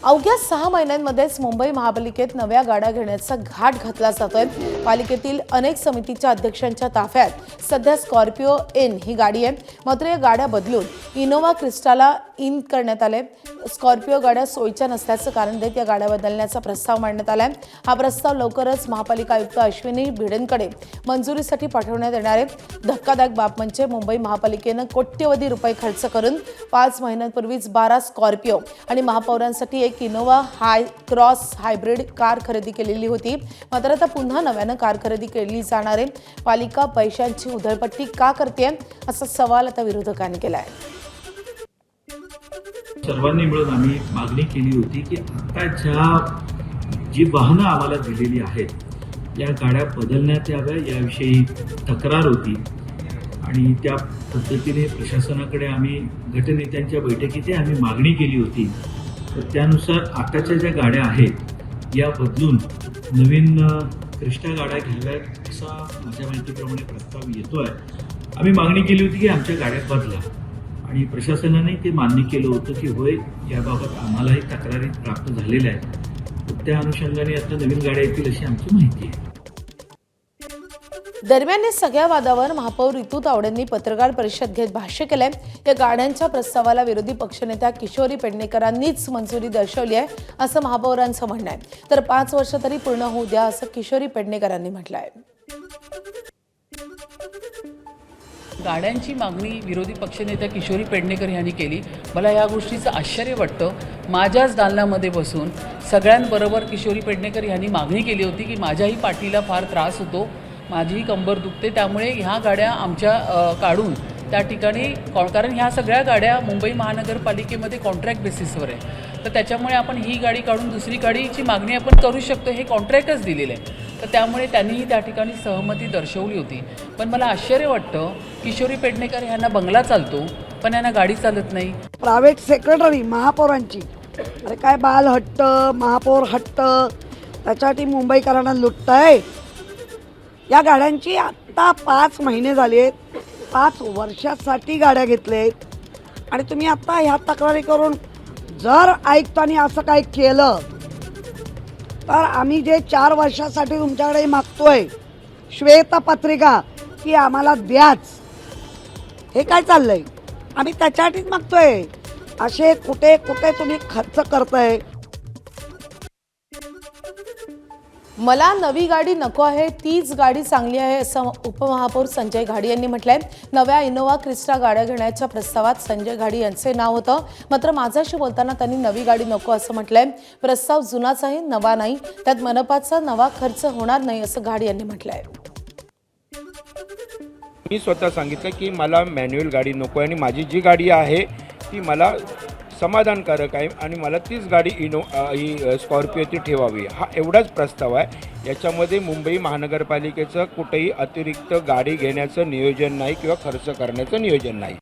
अवघ्या 6 महिन्यांमध्येच मुंबई महापालिकेत नव्या गाड्या घेण्याचा घाट घातला जातोय। पालिकेतील अनेक समितीच्या अध्यक्षांच्या ताफ्यात सध्या स्कॉर्पिओ इन ही गाडी आहे, मात्र या गाड्या बदलून इनोवा क्रिस्टाला इन करण्यात आले। स्कॉर्पिओ गाड्या सोयीच्या नसल्याचं कारण देत या गाड्या बदलण्याचा प्रस्ताव मांडण्यात आलाय। हा प्रस्ताव लवकरच महापालिका आयुक्त अश्विनी भिडेंकडे मंजुरीसाठी पाठवण्यात येणार आहे। धक्कादायक बाब म्हणजे मुंबई महापालिकेनं कोट्यवधी रुपये खर्च करून 5 महिन्यांपूर्वीच 12 स्कॉर्पिओ आणि महापौरांसाठी एक इनोवा हाय क्रॉस हायब्रिड कार खरेदी केलेली होती, मात्र आता पुन्हा नव्यानं कार खरेदी केली जाणार आहे। पालिका पैशांची उधळपट्टी का करते असा सवाल आता विरोधकांनी केला आहे। सर्वांनी मिळून आम्ही मागणी केली होती की आता जी वाहनं आम्हाला दिलेली आहेत या गाड्या बदलण्यात याव्या याविषयी तक्रार होती आणि त्या पद्धतीने प्रशासनाकडे आम्ही गटनेत्यांच्या बैठकीत आम्ही मागणी केली होती। तर त्यानुसार आताच्या ज्या गाड्या आहेत या बदलून नवीन क्रिस्टा गाड्या घ्याव्यात असा माझ्या माहितीप्रमाणे प्रस्ताव येतो आहे। आम्ही मागणी केली होती की आमच्या गाड्या बदला आणि प्रशासनाने ते मान्य केलं होतं की होय याबाबत आम्हालाही तक्रारी प्राप्त झालेल्या आहेत। त्या अनुषंगाने आता नवीन गाड्या येतील अशी आमची माहिती आहे। दरम्यान या सगळ्या वादावर महापौर रितू तावडेंनी पत्रकार परिषद घेत भाष्य केलंय। या गाड्यांच्या प्रस्तावाला विरोधी पक्षनेत्या किशोरी पेडणेकरांनीच मंजुरी दर्शवली आहे असं महापौरांचं म्हणणं आहे, तर 5 वर्ष तरी पूर्ण होऊ द्या असं किशोरी पेडणेकरांनी म्हटलं आहे। गाड्यांची मागणी विरोधी पक्षनेत्या किशोरी पेडणेकर यांनी केली। मला या गोष्टीचं आश्चर्य वाटतं। माझ्याच दालनामध्ये बसून सगळ्यांबरोबर किशोरी पेडणेकर यांनी मागणी केली होती की माझ्याही पाठीला फार त्रास होतो, माझीही कंबर दुखते, त्यामुळे ह्या गाड्या आमच्या काढून त्या ठिकाणी कारण ह्या सगळ्या गाड्या मुंबई महानगरपालिकेमध्ये कॉन्ट्रॅक्ट बेसिसवर आहे, तर त्याच्यामुळे आपण ही गाडी काढून दुसरी गाडीची मागणी आपण करू शकतो, हे कॉन्ट्रॅक्टच दिलेलं आहे। तर त्यामुळे त्यांनीही त्या ठिकाणी सहमती दर्शवली होती। पण मला आश्चर्य वाटतं किशोरी पेडणेकर यांना बंगला चालतो पण यांना गाडी चालत नाही। प्रायव्हेट सेक्रेटरी महापौरांची अरे काय बाल हट्ट महापौर हट्ट त्याच्यासाठी मुंबईकरांना लुटतंय। या गाड्यांची आत्ता 5 महिने झालेत, 5 वर्षासाठी गाड्या घेतलेत आणि तुम्ही आता ह्या तक्रारी करून जर आयुक्तांनी असं काही केलं तर आम्ही जे 4 वर्षासाठी तुमच्याकडे मागतोय श्वेतपत्रिका की आम्हाला द्याच, हे काय चाललंय? आम्ही त्याच्यासाठीच मागतोय। असे कुठे कुठे तुम्ही खर्च करताय? मला नवी गाडी नको आहे, तीच गाडी चांगली आहे असं उपमहापौर संजय घाडी यांनी म्हटलंय। नव्या इनोवा क्रिस्टा गाड्या घेण्याच्या प्रस्तावात संजय घाडी यांचे नाव होतं, मात्र माझ्याशी बोलताना त्यांनी नवी गाडी नको असं म्हटलंय। प्रस्ताव जुनाच आहे, नवा नाही, त्यात मनपाचा नवा खर्च होणार नाही असं घाडी यांनी म्हटलंय। मी स्वतः सांगितलं की मला मॅन्युअल गाडी नको आहे आणि माझी जी गाडी आहे ती मला समाधानकारक आहे आणि मला तीच गाडी ही स्कॉर्पिओ ती ठेवावी, हा एवढाच प्रस्ताव आहे। याच्यामध्ये मुंबई महानगरपालिकेचं कुठेही अतिरिक्त गाडी घेण्याचं नियोजन नाही किंवा खर्च करण्याचं नियोजन नाही।